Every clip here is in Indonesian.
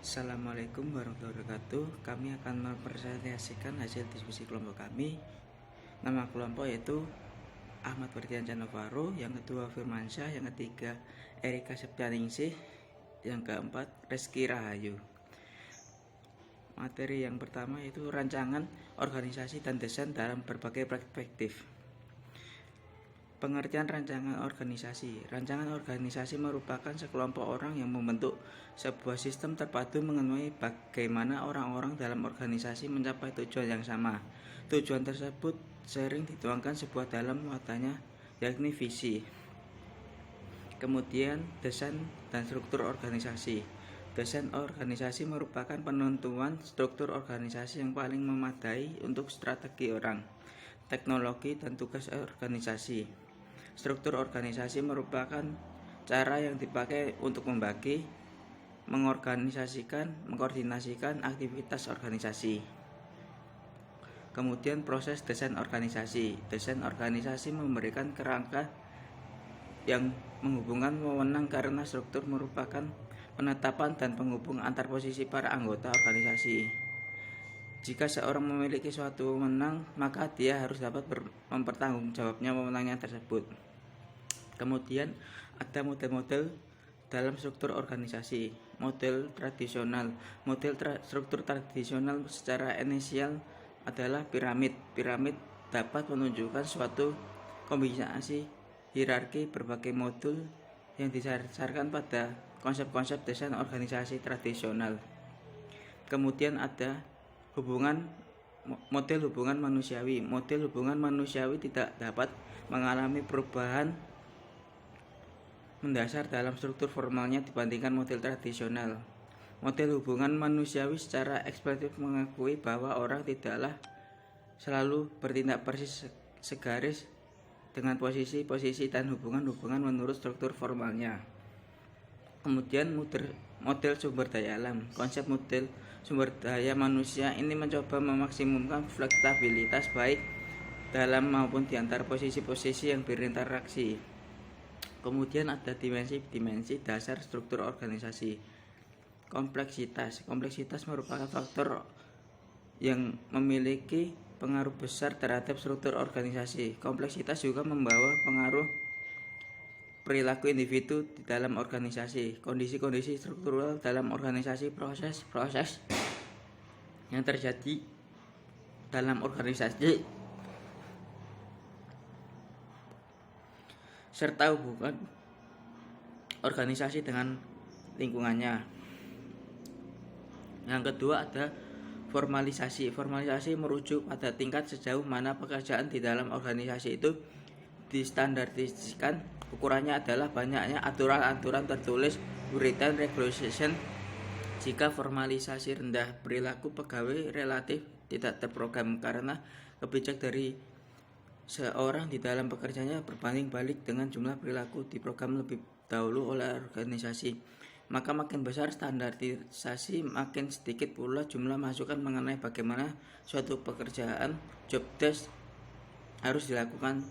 Assalamualaikum warahmatullahi wabarakatuh. Kami akan mempresentasikan hasil diskusi kelompok kami. Nama kelompok yaitu Ahmad Ferdiansyah Novaro, yang kedua Firmansyah, yang ketiga Erika Septianingsih, yang keempat Reski Rahayu. Materi yang pertama yaitu rancangan organisasi dan desain dalam berbagai perspektif. Pengertian rancangan organisasi. Rancangan organisasi merupakan sekelompok orang yang membentuk sebuah sistem terpadu mengenai bagaimana orang-orang dalam organisasi mencapai tujuan yang sama. Tujuan tersebut sering dituangkan sebuah dalam muatannya, yakni visi. Kemudian desain dan struktur organisasi. Desain organisasi merupakan penentuan struktur organisasi yang paling memadai untuk strategi orang, teknologi, dan tugas organisasi. Struktur organisasi merupakan cara yang dipakai untuk membagi, mengkoordinasikan aktivitas organisasi. Kemudian proses desain organisasi. Desain organisasi memberikan kerangka yang menghubungkan wewenang karena struktur merupakan penetapan dan penghubung antar posisi para anggota organisasi. Jika seorang memiliki suatu wewenang, maka dia harus dapat mempertanggungjawabnya wewenangnya tersebut. Kemudian ada model-model dalam struktur organisasi. Model tradisional. Struktur tradisional secara inisial adalah piramid. Piramid dapat menunjukkan suatu kombinasi hierarki berbagai modul yang didasarkan pada konsep-konsep desain organisasi tradisional. Kemudian ada model hubungan manusiawi. Model hubungan manusiawi tidak dapat mengalami perubahan mendasar dalam struktur formalnya dibandingkan model tradisional. Model hubungan manusiawi secara eksplisit mengakui bahwa orang tidaklah selalu bertindak persis segaris dengan posisi-posisi dan hubungan-hubungan menurut struktur formalnya. Kemudian model sumber daya alam. Konsep model sumber daya manusia ini mencoba memaksimumkan fleksibilitas baik dalam maupun di antara posisi-posisi yang berinteraksi. Kemudian ada dimensi-dimensi dasar struktur organisasi. Kompleksitas. Kompleksitas merupakan faktor yang memiliki pengaruh besar terhadap struktur organisasi. Kompleksitas juga membawa pengaruh perilaku individu di dalam organisasi. Kondisi-kondisi struktural dalam organisasi, proses-proses yang terjadi dalam organisasi, serta hubungan organisasi dengan lingkungannya. Yang kedua ada formalisasi. Formalisasi merujuk pada tingkat sejauh mana pekerjaan di dalam organisasi itu distandarisasikan. Ukurannya adalah banyaknya aturan-aturan tertulis, written regulation. Jika formalisasi rendah, perilaku pegawai relatif tidak terprogram karena kebijak dari seorang di dalam pekerjaannya berbanding balik dengan jumlah perilaku diprogram lebih dahulu oleh organisasi. Maka makin besar standarisasi, makin sedikit pula jumlah masukan mengenai bagaimana suatu pekerjaan job desk harus dilakukan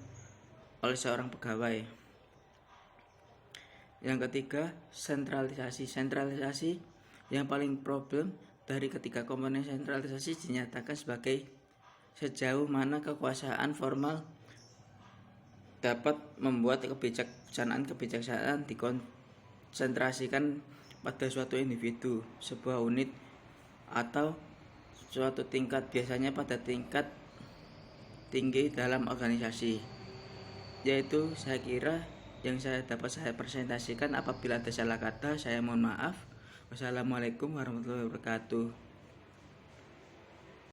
oleh seorang pegawai. Yang ketiga, sentralisasi. Sentralisasi yang paling problem dari ketiga komponen sentralisasi dinyatakan sebagai sejauh mana kekuasaan formal dapat membuat kebijaksanaan dikonsentrasikan pada suatu individu, sebuah unit, atau suatu tingkat, biasanya pada tingkat tinggi dalam organisasi. Yaitu saya kira yang dapat saya presentasikan. Apabila ada salah kata, saya mohon maaf. Wassalamualaikum warahmatullahi wabarakatuh.